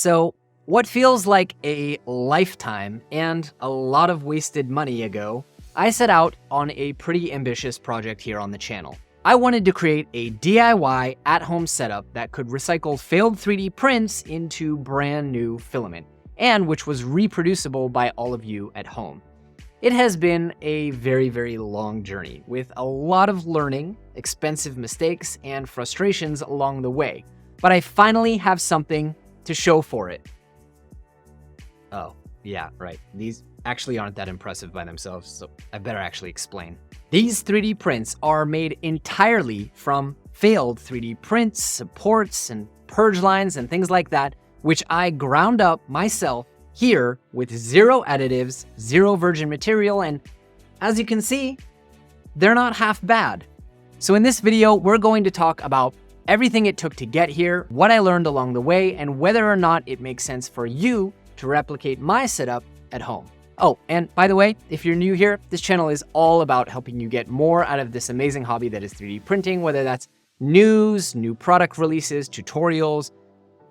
So, what feels like a lifetime and a lot of wasted money ago, I set out on a pretty ambitious project here on the channel. I wanted to create a DIY at-home setup that could recycle failed 3D prints into brand new filament, and which was reproducible by all of you at home. It has been a very, very long journey with a lot of learning, expensive mistakes, and frustrations along the way, but I finally have something to show for it. Oh, yeah, right. These actually aren't that impressive by themselves, so I better actually explain. These 3D prints are made entirely from failed 3D prints, supports, and purge lines and things like that, which I ground up myself here with 0 additives, 0 virgin material, and as you can see, they're not half bad. So in this video, we're going to talk about everything it took to get here, what I learned along the way, and whether or not it makes sense for you to replicate my setup at home. Oh, and by the way, if you're new here, this channel is all about helping you get more out of this amazing hobby that is 3D printing, whether that's news, new product releases, tutorials,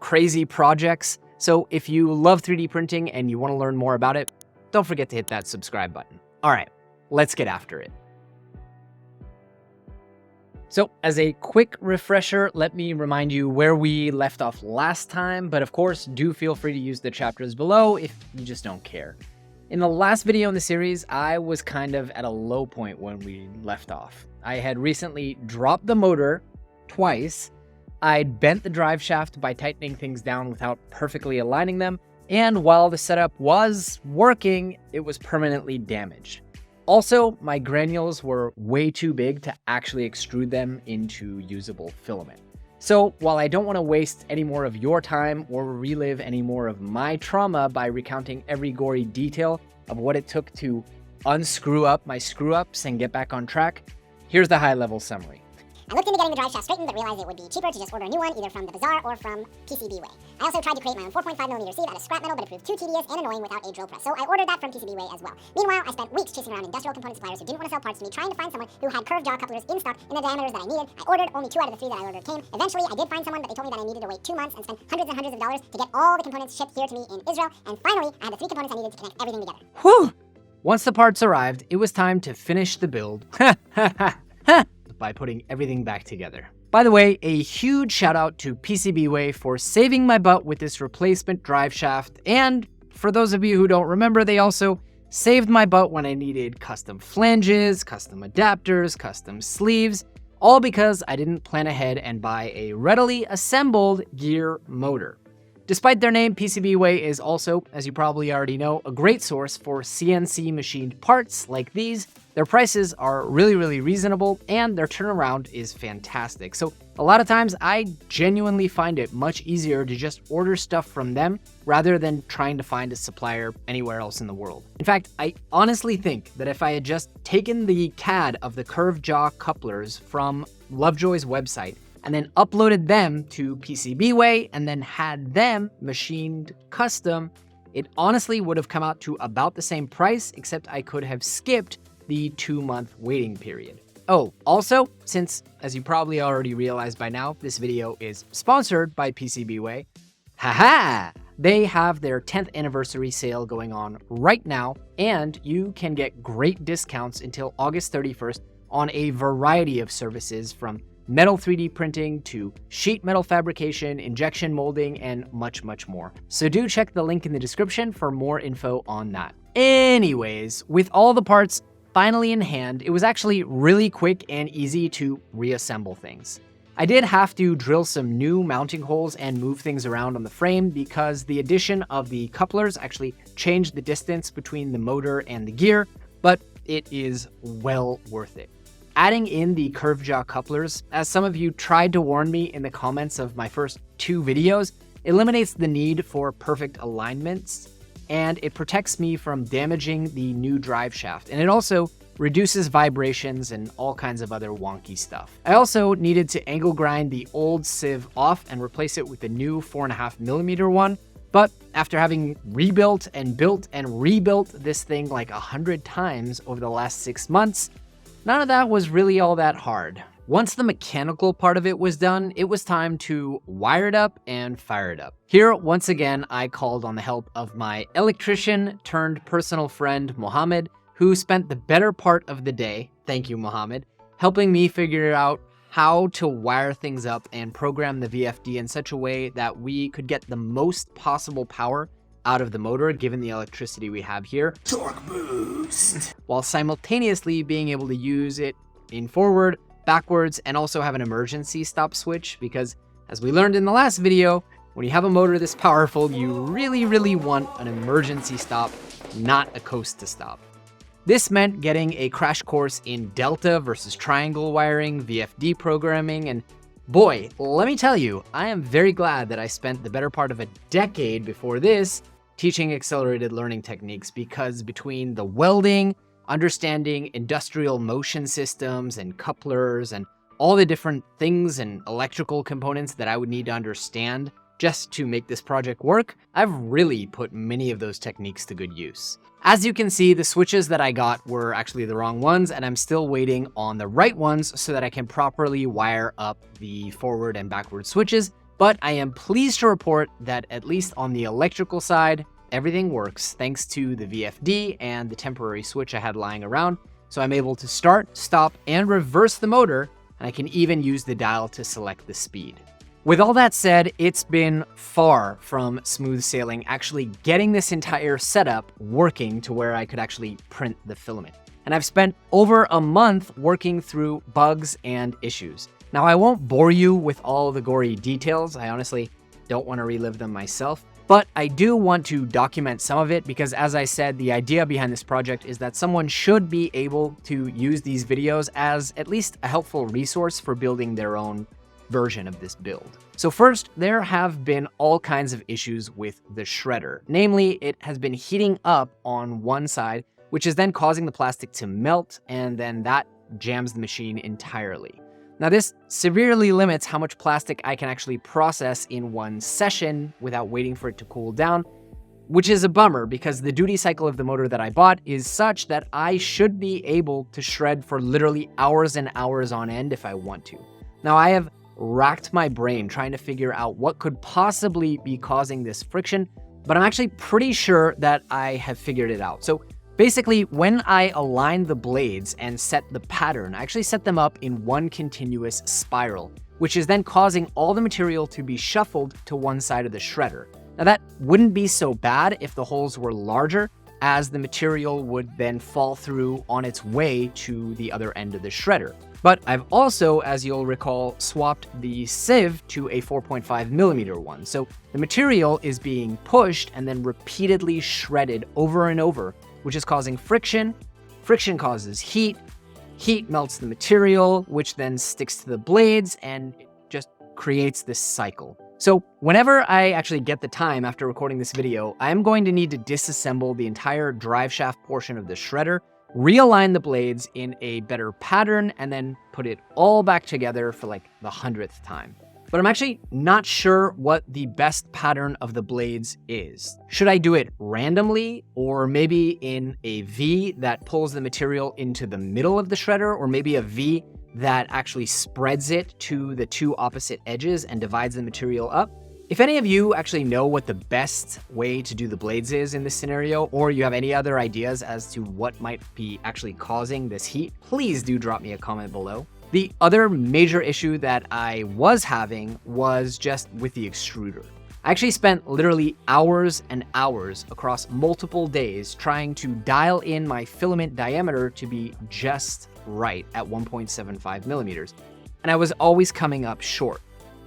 crazy projects. So if you love 3D printing and you want to learn more about it, don't forget to hit that subscribe button. All right, let's get after it. So as a quick refresher, let me remind you where we left off last time, but of course, do feel free to use the chapters below if you just don't care. In the last video in the series, I was kind of at a low point when we left off. I had recently dropped the motor twice, I'd bent the drive shaft by tightening things down without perfectly aligning them, and while the setup was working, it was permanently damaged. Also, my granules were way too big to actually extrude them into usable filament. So while I don't want to waste any more of your time or relive any more of my trauma by recounting every gory detail of what it took to unscrew up my screw-ups and get back on track, here's the high-level summary. I looked into getting the drive shaft straightened, but realized it would be cheaper to just order a new one, either from the Bazaar or from PCBWay. I also tried to create my own 4.5mm sleeve out of scrap metal, but it proved too tedious and annoying without a drill press, so I ordered that from PCBWay as well. Meanwhile, I spent weeks chasing around industrial component suppliers who didn't want to sell parts to me, trying to find someone who had curved jaw couplers in stock in the diameters that I needed. I ordered, only 2 out of the 3 that I ordered came. Eventually, I did find someone, but they told me that I needed to wait 2 months and spend hundreds and hundreds of dollars to get all the components shipped here to me in Israel, and finally, I had the 3 components I needed to connect everything together. Whew! Once the parts arrived, it was time to finish the build by putting everything back together. By the way, a huge shout out to PCBWay for saving my butt with this replacement drive shaft, and for those of you who don't remember, they also saved my butt when I needed custom flanges, custom adapters, custom sleeves, all because I didn't plan ahead and buy a readily assembled gear motor. Despite their name, PCBWay is also, as you probably already know, a great source for CNC machined parts like these. Their prices are really, really reasonable, and their turnaround is fantastic. So a lot of times I genuinely find it much easier to just order stuff from them rather than trying to find a supplier anywhere else in the world. In fact, I honestly think that if I had just taken the CAD of the curved jaw couplers from Lovejoy's website and then uploaded them to PCBWay and then had them machined custom, it honestly would have come out to about the same price, except I could have skipped the 2-month waiting period. Oh, also, since, as you probably already realized by now, this video is sponsored by PCBWay, haha! They have their 10th anniversary sale going on right now, and you can get great discounts until August 31st on a variety of services from metal 3D printing to sheet metal fabrication, injection molding, and much, much more. So do check the link in the description for more info on that. Anyways, with all the parts finally in hand, it was actually really quick and easy to reassemble things. I did have to drill some new mounting holes and move things around on the frame because the addition of the couplers actually changed the distance between the motor and the gear, but it is well worth it. Adding in the curved jaw couplers, as some of you tried to warn me in the comments of my first 2 videos, eliminates the need for perfect alignments, and it protects me from damaging the new drive shaft, and it also reduces vibrations and all kinds of other wonky stuff. I also needed to angle grind the old sieve off and replace it with the new 4.5mm one, but after having rebuilt and built and rebuilt this thing like 100 times over the last 6 months, none of that was really all that hard. Once the mechanical part of it was done, it was time to wire it up and fire it up. Here, once again, I called on the help of my electrician turned personal friend, Mohammed, who spent the better part of the day, thank you, Mohammed, helping me figure out how to wire things up and program the VFD in such a way that we could get the most possible power out of the motor given the electricity we have here. Torque boost! While simultaneously being able to use it in forward, backwards, and also have an emergency stop switch, because as we learned in the last video, when you have a motor this powerful, you really want an emergency stop, not a coast to stop. This meant getting a crash course in delta versus triangle wiring, VFD programming, and boy, let me tell you, I am very glad that I spent the better part of a decade before this teaching accelerated learning techniques, because between the welding, understanding industrial motion systems and couplers and all the different things and electrical components that I would need to understand just to make this project work, I've really put many of those techniques to good use. As you can see, the switches that I got were actually the wrong ones, and I'm still waiting on the right ones so that I can properly wire up the forward and backward switches. But I am pleased to report that at least on the electrical side, everything works thanks to the VFD and the temporary switch I had lying around. So I'm able to start, stop, and reverse the motor, and I can even use the dial to select the speed. With all that said, it's been far from smooth sailing actually getting this entire setup working to where I could actually print the filament. And I've spent over a month working through bugs and issues. Now, I won't bore you with all the gory details. I honestly don't want to relive them myself. But I do want to document some of it because, as I said, the idea behind this project is that someone should be able to use these videos as at least a helpful resource for building their own version of this build. So first, there have been all kinds of issues with the shredder. Namely, it has been heating up on one side, which is then causing the plastic to melt, and then that jams the machine entirely. Now, this severely limits how much plastic I can actually process in one session without waiting for it to cool down, which is a bummer because the duty cycle of the motor that I bought is such that I should be able to shred for literally hours and hours on end if I want to. Now, I have racked my brain trying to figure out what could possibly be causing this friction, but I'm actually pretty sure that I have figured it out. So basically, when I align the blades and set the pattern, I actually set them up in one continuous spiral, which is then causing all the material to be shuffled to one side of the shredder. Now, that wouldn't be so bad if the holes were larger, as the material would then fall through on its way to the other end of the shredder. But I've also, as you'll recall, swapped the sieve to a 4.5mm one. So the material is being pushed and then repeatedly shredded over and over, which is causing friction. Friction causes heat. Heat melts the material, which then sticks to the blades and it just creates this cycle. So whenever I actually get the time after recording this video, I am going to need to disassemble the entire drive shaft portion of the shredder, realign the blades in a better pattern, and then put it all back together for like the 100th time. But I'm actually not sure what the best pattern of the blades is. Should I do it randomly, or maybe in a V that pulls the material into the middle of the shredder, or maybe a V that actually spreads it to the two opposite edges and divides the material up? If any of you actually know what the best way to do the blades is in this scenario, or you have any other ideas as to what might be actually causing this heat, please do drop me a comment below. The other major issue that I was having was just with the extruder. I actually spent literally hours and hours across multiple days trying to dial in my filament diameter to be just right at 1.75mm, and I was always coming up short.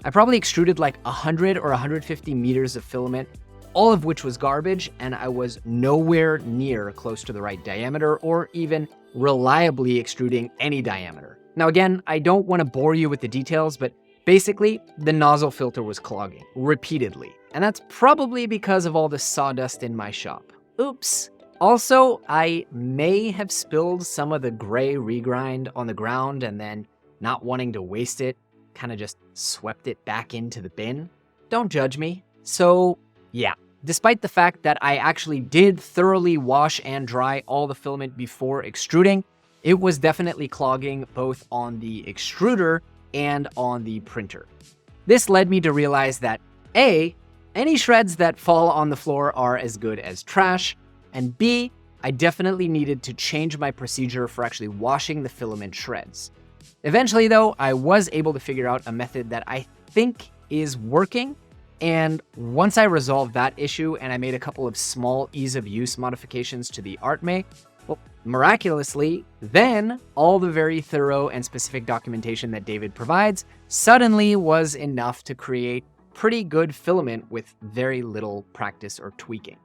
I probably extruded like 100 or 150 meters of filament, all of which was garbage, and I was nowhere near close to the right diameter or even reliably extruding any diameter. Now again, I don't want to bore you with the details, but basically the nozzle filter was clogging repeatedly, and that's probably because of all the sawdust in my shop. Oops. Also, I may have spilled some of the gray regrind on the ground and then, not wanting to waste it, kind of just swept it back into the bin. Don't judge me. So yeah, despite the fact that I actually did thoroughly wash and dry all the filament before extruding, It was definitely clogging both on the extruder and on the printer. This led me to realize that A, any shreds that fall on the floor are as good as trash, and B, I definitely needed to change my procedure for actually washing the filament shreds. Eventually though, I was able to figure out a method that I think is working, and once I resolved that issue and I made a couple of small ease of use modifications to the artme, well, miraculously, then all the very thorough and specific documentation that David provides suddenly was enough to create pretty good filament with very little practice or tweaking.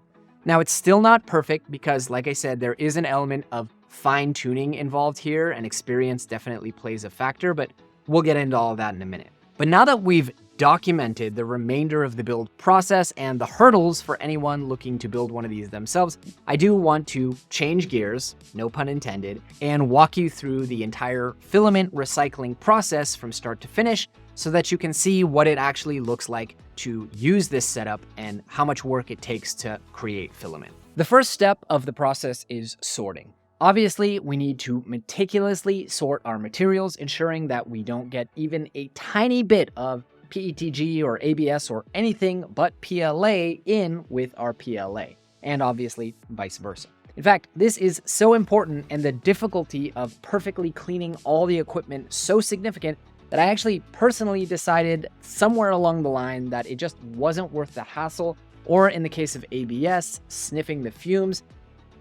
Now, it's still not perfect because, like I said, there is an element of fine-tuning involved here, and experience definitely plays a factor, but we'll get into all of that in a minute. But now that we've documented the remainder of the build process and the hurdles for anyone looking to build one of these themselves, I do want to change gears, no pun intended, and walk you through the entire filament recycling process from start to finish so that you can see what it actually looks like to use this setup and how much work it takes to create filament. The first step of the process is sorting. Obviously, we need to meticulously sort our materials, ensuring that we don't get even a tiny bit of PETG or ABS or anything but PLA in with our PLA, and obviously vice versa. In fact, this is so important and the difficulty of perfectly cleaning all the equipment so significant that I actually personally decided somewhere along the line that it just wasn't worth the hassle, or in the case of ABS, sniffing the fumes,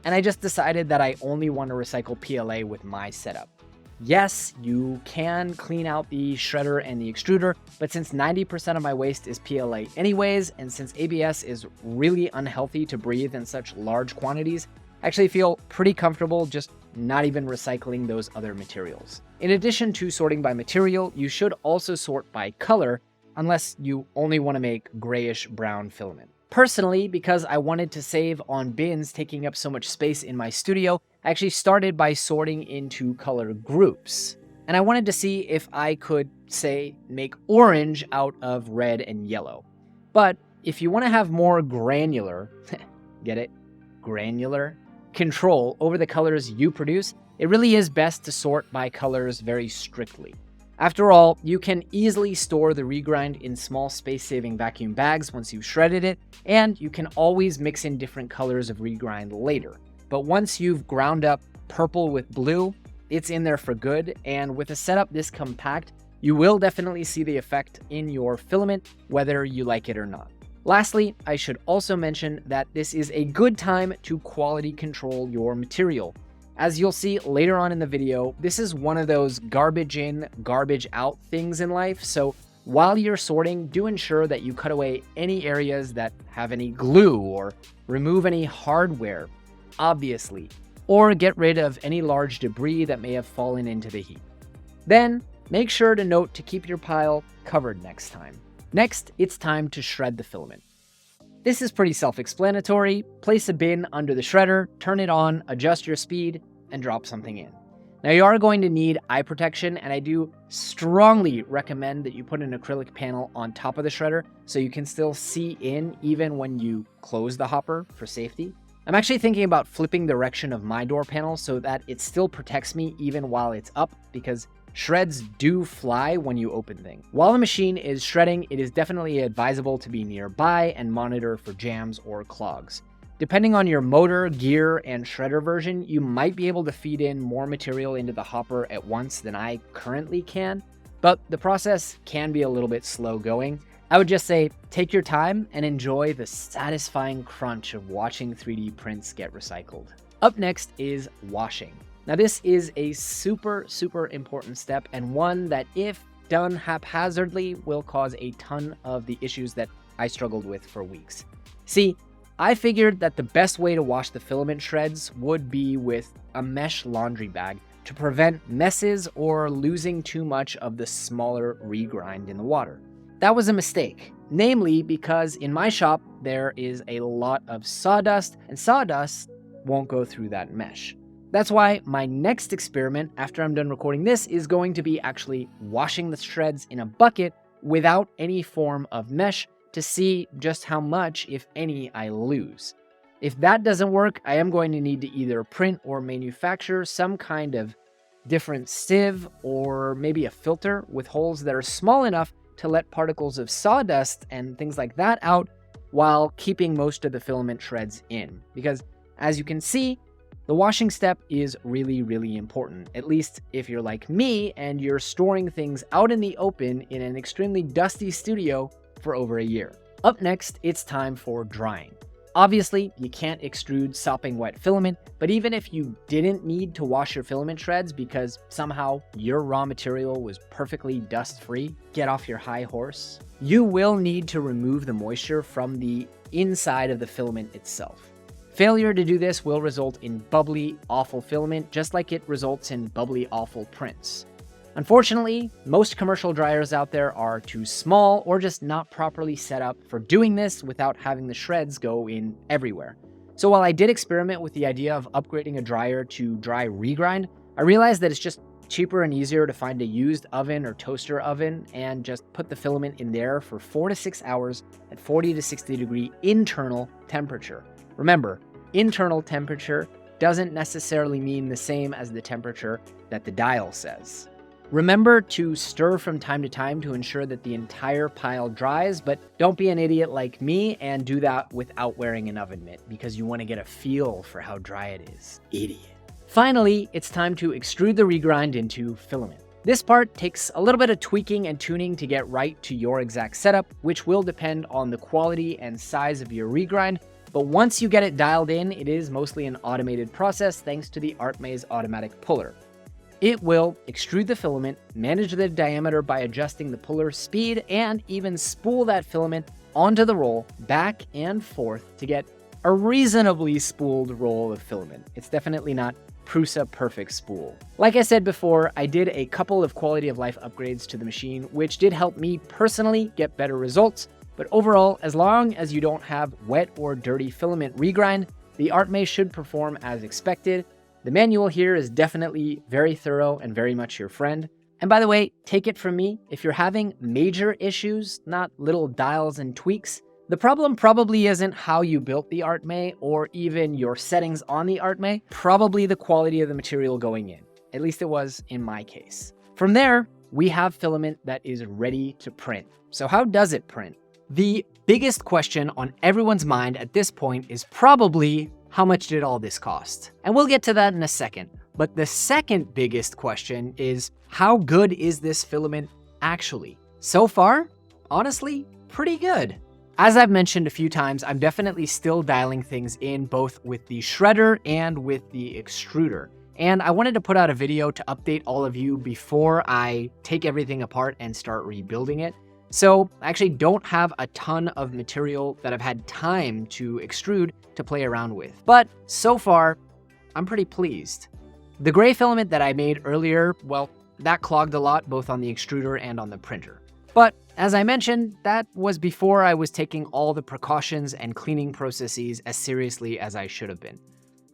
and I just decided that I only want to recycle PLA with my setup. Yes, you can clean out the shredder and the extruder, but since 90% of my waste is PLA anyways, and since ABS is really unhealthy to breathe in such large quantities, I actually feel pretty comfortable just not even recycling those other materials. In addition to sorting by material, you should also sort by color, unless you only want to make grayish brown filament. Personally, because I wanted to save on bins taking up so much space in my studio, I actually started by sorting into color groups. And I wanted to see if I could, say, make orange out of red and yellow. But if you want to have more granular, get it? Granular control over the colors you produce, it really is best to sort by colors very strictly. After all, you can easily store the regrind in small space-saving vacuum bags once you've shredded it, and you can always mix in different colors of regrind later. But once you've ground up purple with blue, it's in there for good, and with a setup this compact, you will definitely see the effect in your filament, whether you like it or not. Lastly, I should also mention that this is a good time to quality control your material. As you'll see later on in the video, this is one of those garbage in, garbage out things in life, so while you're sorting, do ensure that you cut away any areas that have any glue or remove any hardware, obviously, or get rid of any large debris that may have fallen into the heap. Then, make sure to note to keep your pile covered next time. Next, it's time to shred the filament. This is pretty self-explanatory. Place a bin under the shredder, turn it on, adjust your speed, and drop something in. Now you are going to need eye protection, and I do strongly recommend that you put an acrylic panel on top of the shredder so you can still see in even when you close the hopper for safety. I'm actually thinking about flipping the direction of my door panel so that it still protects me even while it's up, because shreds do fly when you open things. While the machine is shredding, it is definitely advisable to be nearby and monitor for jams or clogs. Depending on your motor, gear, and shredder version, you might be able to feed in more material into the hopper at once than I currently can, but the process can be a little bit slow going. I would just say take your time and enjoy the satisfying crunch of watching 3D prints get recycled. Up next is washing. Now this is a super important step, and one that if done haphazardly will cause a ton of the issues that I struggled with for weeks. See, I figured that the best way to wash the filament shreds would be with a mesh laundry bag to prevent messes or losing too much of the smaller regrind in the water. That was a mistake, namely because in my shop there is a lot of sawdust, and sawdust won't go through that mesh. That's why my next experiment after I'm done recording this is going to be actually washing the shreds in a bucket without any form of mesh to see just how much, if any, I lose. If that doesn't work, I am going to need to either print or manufacture some kind of different sieve or maybe a filter with holes that are small enough to let particles of sawdust and things like that out while keeping most of the filament shreds in. Because as you can see, the washing step is really, really important, at least if you're like me and you're storing things out in the open in an extremely dusty studio for over a year. Up next, it's time for drying. Obviously, you can't extrude sopping wet filament, but even if you didn't need to wash your filament shreds because somehow your raw material was perfectly dust-free, get off your high horse, you will need to remove the moisture from the inside of the filament itself. Failure to do this will result in bubbly, awful filament, just like it results in bubbly, awful prints. Unfortunately, most commercial dryers out there are too small or just not properly set up for doing this without having the shreds go in everywhere. So while I did experiment with the idea of upgrading a dryer to dry regrind, I realized that it's just cheaper and easier to find a used oven or toaster oven and just put the filament in there for 4 to 6 hours at 40 to 60 degree internal temperature. Remember, internal temperature doesn't necessarily mean the same as the temperature that the dial says. Remember to stir from time to time to ensure that the entire pile dries, but don't be an idiot like me and do that without wearing an oven mitt because you want to get a feel for how dry it is. Idiot. Finally, it's time to extrude the regrind into filament. This part takes a little bit of tweaking and tuning to get right to your exact setup, which will depend on the quality and size of your regrind. But once you get it dialed in, it is mostly an automated process thanks to the artme's automatic puller. It will extrude the filament, manage the diameter by adjusting the puller speed, and even spool that filament onto the roll back and forth to get a reasonably spooled roll of filament. It's definitely not Prusa perfect spool. Like I said before, I did a couple of quality of life upgrades to the machine, which did help me personally get better results. But overall, as long as you don't have wet or dirty filament regrind, the artme should perform as expected. The manual here is definitely very thorough and very much your friend. And by the way, take it from me, if you're having major issues, not little dials and tweaks, the problem probably isn't how you built the artme or even your settings on the artme, probably the quality of the material going in. At least it was in my case. From there, we have filament that is ready to print. So how does it print? The biggest question on everyone's mind at this point is probably, how much did all this cost? And we'll get to that in a second. But the second biggest question is, how good is this filament actually? So far, honestly, pretty good. As I've mentioned a few times, I'm definitely still dialing things in both with the shredder and with the extruder. And I wanted to put out a video to update all of you before I take everything apart and start rebuilding it. So I actually don't have a ton of material that I've had time to extrude to play around with. But so far, I'm pretty pleased. The gray filament that I made earlier, well, that clogged a lot both on the extruder and on the printer. But as I mentioned, that was before I was taking all the precautions and cleaning processes as seriously as I should have been.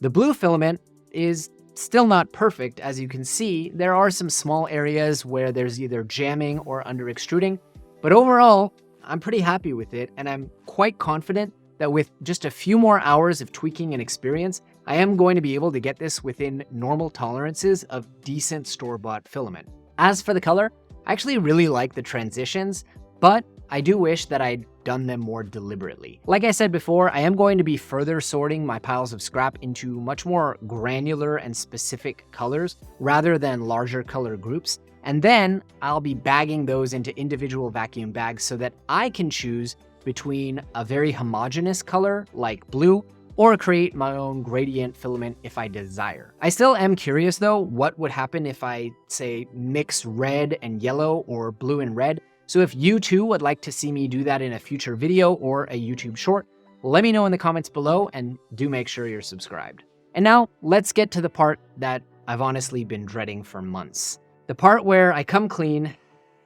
The blue filament is still not perfect. As you can see, there are some small areas where there's either jamming or under extruding. But overall, I'm pretty happy with it, and I'm quite confident that with just a few more hours of tweaking and experience, I am going to be able to get this within normal tolerances of decent store-bought filament. As for the color, I actually really like the transitions, but I do wish that I'd done them more deliberately. Like I said before, I am going to be further sorting my piles of scrap into much more granular and specific colors rather than larger color groups. And then I'll be bagging those into individual vacuum bags so that I can choose between a very homogeneous color like blue or create my own gradient filament if I desire. I still am curious though, what would happen if I say mix red and yellow or blue and red. So if you too would like to see me do that in a future video or a YouTube short, let me know in the comments below and do make sure you're subscribed. And now let's get to the part that I've honestly been dreading for months. The part where I come clean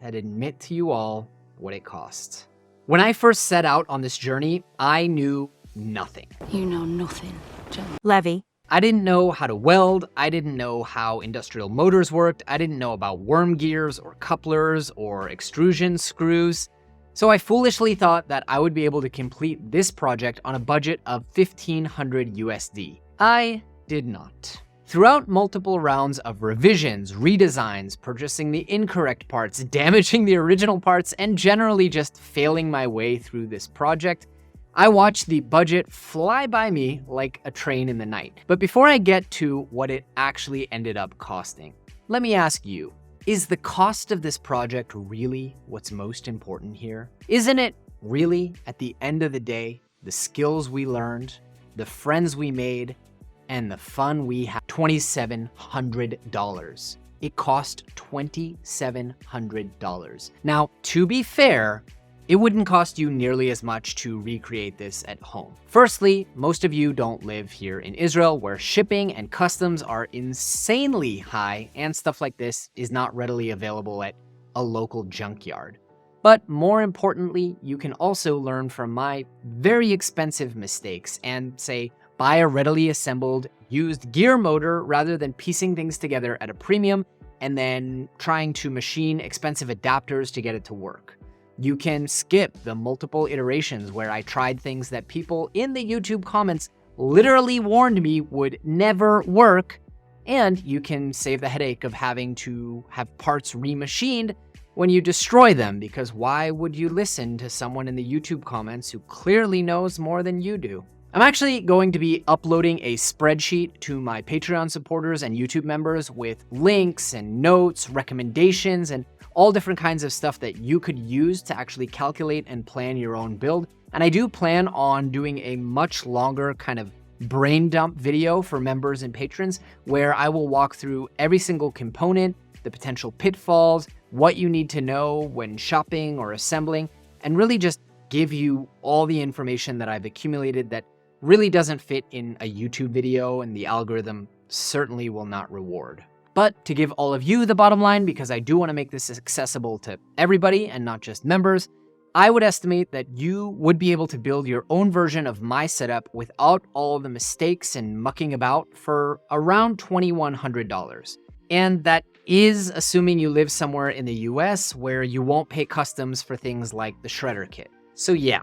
and admit to you all what it costs. When I first set out on this journey, I knew nothing. You know nothing, John. Levy. I didn't know how to weld. I didn't know how industrial motors worked. I didn't know about worm gears or couplers or extrusion screws. So I foolishly thought that I would be able to complete this project on a budget of $1,500 USD. I did not. Throughout multiple rounds of revisions, redesigns, purchasing the incorrect parts, damaging the original parts, and generally just failing my way through this project, I watched the budget fly by me like a train in the night. But before I get to what it actually ended up costing, let me ask you, is the cost of this project really what's most important here? Isn't it really, at the end of the day, the skills we learned, the friends we made, and the fun we had? $2,700. It cost $2,700. Now, to be fair, it wouldn't cost you nearly as much to recreate this at home. Firstly, most of you don't live here in Israel, where shipping and customs are insanely high, and stuff like this is not readily available at a local junkyard. But more importantly, you can also learn from my very expensive mistakes and, say, buy a readily assembled used gear motor rather than piecing things together at a premium and then trying to machine expensive adapters to get it to work. You can skip the multiple iterations where I tried things that people in the YouTube comments literally warned me would never work, and you can save the headache of having to have parts remachined when you destroy them, because why would you listen to someone in the YouTube comments who clearly knows more than you do? I'm actually going to be uploading a spreadsheet to my Patreon supporters and YouTube members with links and notes, recommendations, and all different kinds of stuff that you could use to actually calculate and plan your own build. And I do plan on doing a much longer kind of brain dump video for members and patrons where I will walk through every single component, the potential pitfalls, what you need to know when shopping or assembling, and really just give you all the information that I've accumulated that really doesn't fit in a YouTube video, and the algorithm certainly will not reward. But to give all of you the bottom line, because I do want to make this accessible to everybody and not just members, I would estimate that you would be able to build your own version of my setup without all the mistakes and mucking about for around $2,100. And that is assuming you live somewhere in the US where you won't pay customs for things like the shredder kit. So yeah,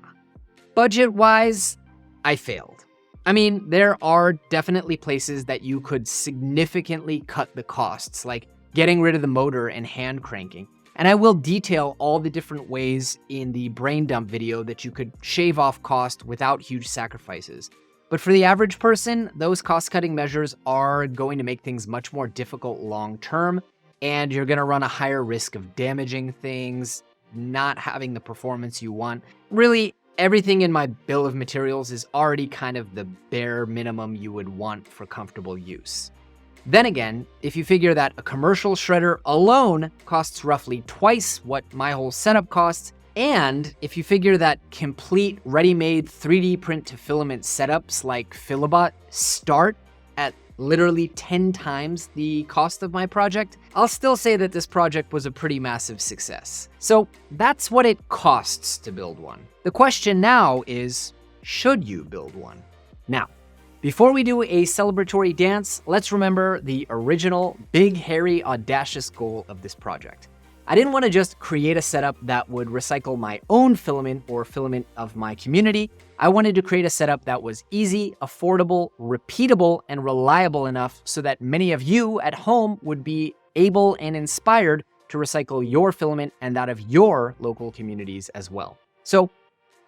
budget-wise, I failed. I mean, there are definitely places that you could significantly cut the costs, like getting rid of the motor and hand cranking. And I will detail all the different ways in the brain dump video that you could shave off cost without huge sacrifices. But for the average person, those cost-cutting measures are going to make things much more difficult long-term, and you're gonna run a higher risk of damaging things, not having the performance you want. Really, everything in my bill of materials is already kind of the bare minimum you would want for comfortable use. Then again, if you figure that a commercial shredder alone costs roughly twice what my whole setup costs, and if you figure that complete ready-made 3D print to filament setups like Filament start at literally 10 times the cost of my project, I'll still say that this project was a pretty massive success. So that's what it costs to build one. The question now is, should you build one? Now, before we do a celebratory dance, let's remember the original, big, hairy, audacious goal of this project. I didn't want to just create a setup that would recycle my own filament or filament of my community. I wanted to create a setup that was easy, affordable, repeatable, and reliable enough so that many of you at home would be able and inspired to recycle your filament and that of your local communities as well. So,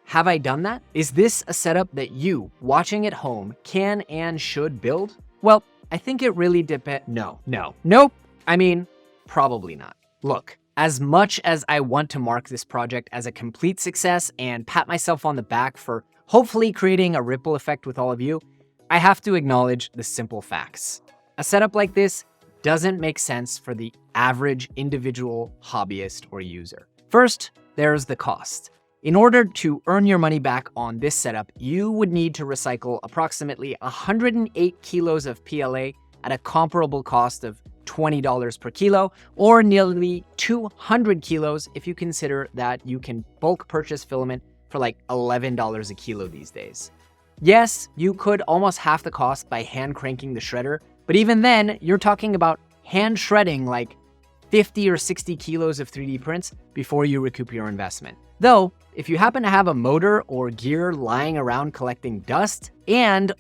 have I done that? Is this a setup that you, watching at home, can and should build? Well, I think it really depends. Nope. I mean, probably not. Look, as much as I want to mark this project as a complete success and pat myself on the back for hopefully creating a ripple effect with all of you, I have to acknowledge the simple facts. A setup like this doesn't make sense for the average individual hobbyist or user. First, there's the cost. In order to earn your money back on this setup, you would need to recycle approximately 108 kilos of PLA at a comparable cost of $20 per kilo, or nearly 200 kilos if you consider that you can bulk purchase filament for like $11 a kilo these days. Yes, you could almost half the cost by hand cranking the shredder, but even then, you're talking about hand shredding like 50 or 60 kilos of 3D prints before you recoup your investment. Though, if you happen to have a motor or gear lying around collecting dust,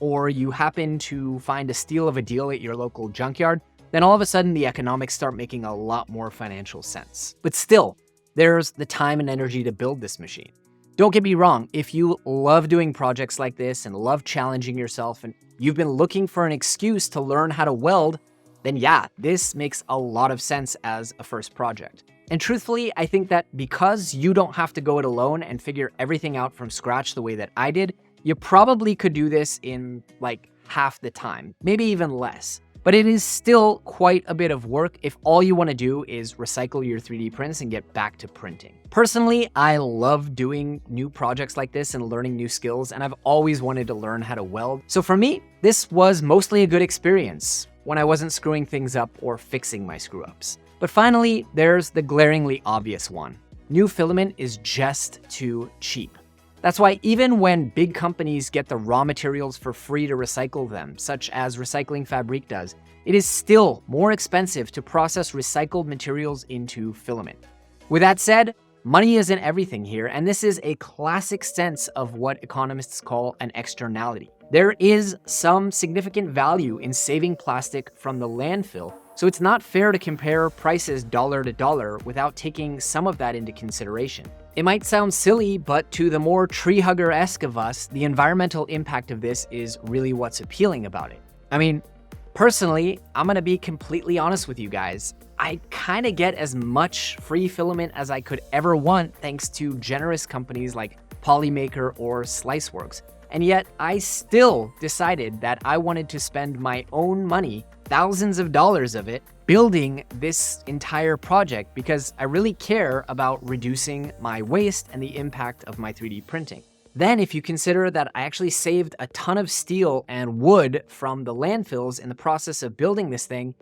or you happen to find a steal of a deal at your local junkyard, then all of a sudden the economics start making a lot more financial sense. But still, there's the time and energy to build this machine. Don't get me wrong, if you love doing projects like this and love challenging yourself and you've been looking for an excuse to learn how to weld, then yeah, this makes a lot of sense as a first project. And truthfully, I think that because you don't have to go it alone and figure everything out from scratch the way that I did, you probably could do this in like half the time, maybe even less. But it is still quite a bit of work if all you want to do is recycle your 3D prints and get back to printing. Personally, I love doing new projects like this and learning new skills, and I've always wanted to learn how to weld. So for me, this was mostly a good experience when I wasn't screwing things up or fixing my screw-ups. But finally, there's the glaringly obvious one. New filament is just too cheap. That's why even when big companies get the raw materials for free to recycle them, such as Recycling Fabrique does, it is still more expensive to process recycled materials into filament. With that said, money isn't everything here, and this is a classic sense of what economists call an externality. There is some significant value in saving plastic from the landfill, so it's not fair to compare prices dollar to dollar without taking some of that into consideration. It might sound silly, but to the more tree hugger-esque of us, the environmental impact of this is really what's appealing about it. I mean, personally, I'm gonna be completely honest with you guys. I kinda get as much free filament as I could ever want thanks to generous companies like Polymaker or Sliceworks. And yet I still decided that I wanted to spend my own money, thousands of dollars of it, building this entire project because I really care about reducing my waste and the impact of my 3D printing. Then if you consider that I actually saved a ton of steel and wood from the landfills in the process of building this thing,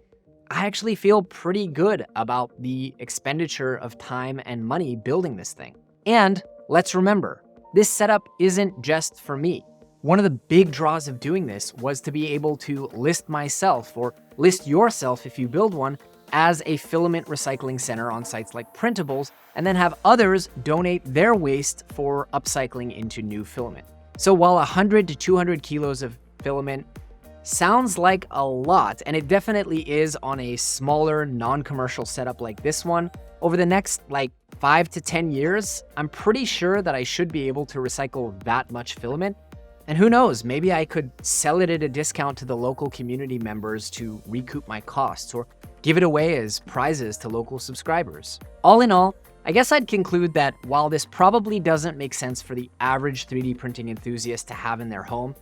I actually feel pretty good about the expenditure of time and money building this thing. And let's remember, this setup isn't just for me. One of the big draws of doing this was to be able to list myself, or list yourself if you build one, as a filament recycling center on sites like Printables, and then have others donate their waste for upcycling into new filament. So while 100 to 200 kilos of filament sounds like a lot, and it definitely is on a smaller, non-commercial setup like this one, over the next 5 to 10 years, I'm pretty sure that I should be able to recycle that much filament. And who knows, maybe I could sell it at a discount to the local community members to recoup my costs, or give it away as prizes to local subscribers. All in all, I guess I'd conclude that while this probably doesn't make sense for the average 3D printing enthusiast to have in their home,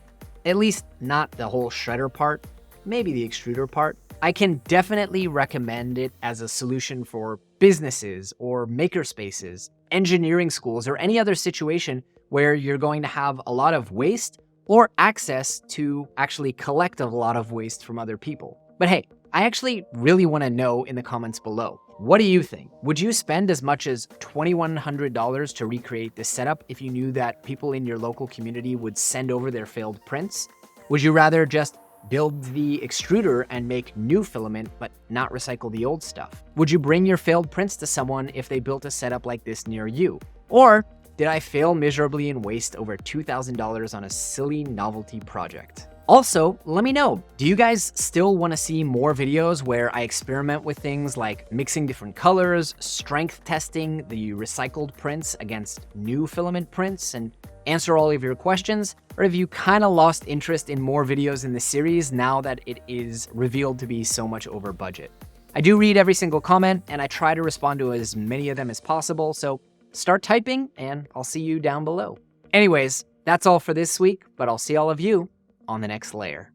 at least not the whole shredder part, maybe the extruder part, I can definitely recommend it as a solution for businesses or makerspaces, engineering schools, or any other situation where you're going to have a lot of waste or access to actually collect a lot of waste from other people. But hey, I actually really want to know in the comments below. What do you think? Would you spend as much as $2,100 to recreate this setup if you knew that people in your local community would send over their failed prints? Would you rather just build the extruder and make new filament but not recycle the old stuff? Would you bring your failed prints to someone if they built a setup like this near you? Or did I fail miserably and waste over $2,000 on a silly novelty project? Also, let me know, do you guys still want to see more videos where I experiment with things like mixing different colors, strength testing the recycled prints against new filament prints, and answer all of your questions? Or have you kind of lost interest in more videos in the series now that it is revealed to be so much over budget? I do read every single comment, and I try to respond to as many of them as possible, so start typing and I'll see you down below. Anyways, that's all for this week, but I'll see all of you on the next layer.